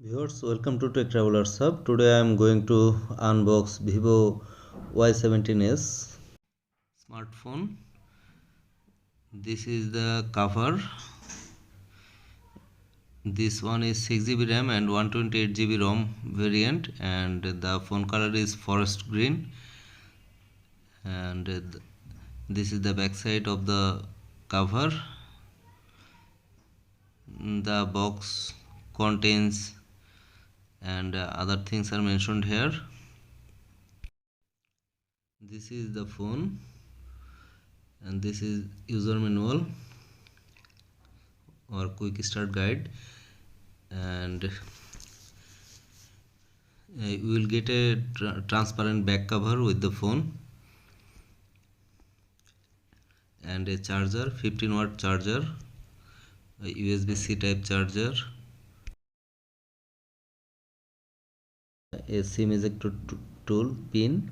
Viewers, welcome to techtravellershub. Today I am going to unbox Vivo Y17s smartphone. This is the cover. This one is 6GB RAM and 128GB ROM variant, and the phone color is forest green. And this is the back side of the cover. The box contains and other things are mentioned here. This is the phone, and this is user manual or quick start guide, and you will get a transparent back cover with the phone and a charger, 15-watt charger, a USB-C type charger, a SIM ejector tool pin,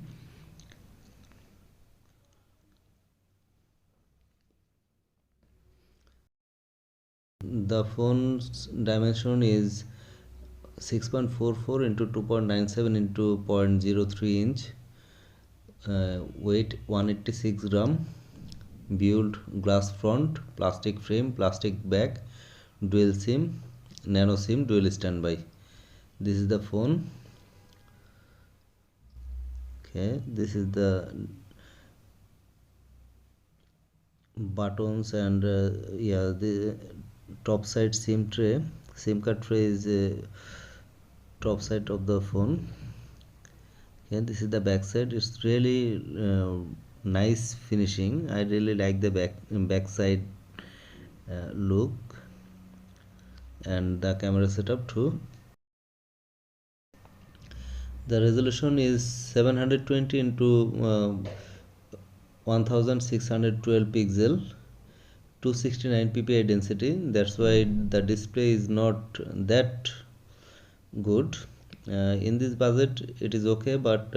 the phone's dimension is 6.44 into 2.97 into 0.03 inch, weight 186 gram, build glass front, plastic frame, plastic back, dual SIM, nano SIM, dual standby. This is the phone. Okay, this is the buttons, and yeah, the top side SIM tray, SIM card tray is top side of the phone. Okay, this is the back side. It's really nice finishing. I really like the back side look, and the camera setup too. The resolution is 720 into 1612 pixel, 269 ppi density. That's why the display is not that good. In this budget it is okay, but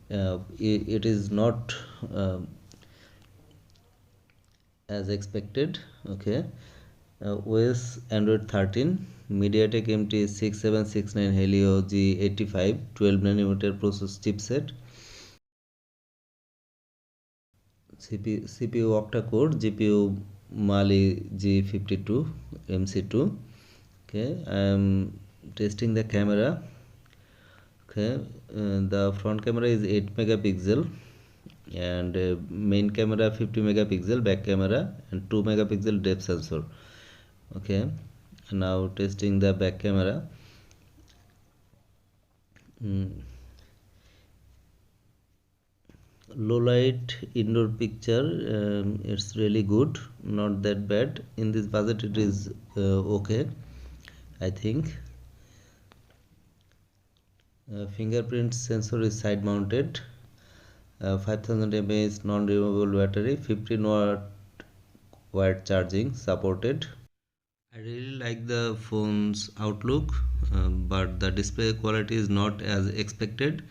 it is not as expected. Okay, OS Android 13, MediaTek MT 6769 Helio G85 12nm process chipset, CPU octa-core, GPU Mali G52 MC2. Okay, I am testing the camera. Okay, the front camera is 8 megapixel, and main camera 50 megapixel, back camera, and 2 megapixel depth sensor. Okay, now testing the back camera. Low light indoor picture, it's really good, not that bad. In this budget it is okay, I think. Fingerprint sensor is side mounted, 5000 mAh non-removable battery, 15-watt wired charging supported. I really like the phone's outlook, but the display quality is not as expected.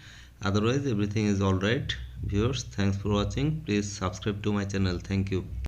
Otherwise everything is alright. Viewers, thanks for watching. Please subscribe to my channel. Thank you.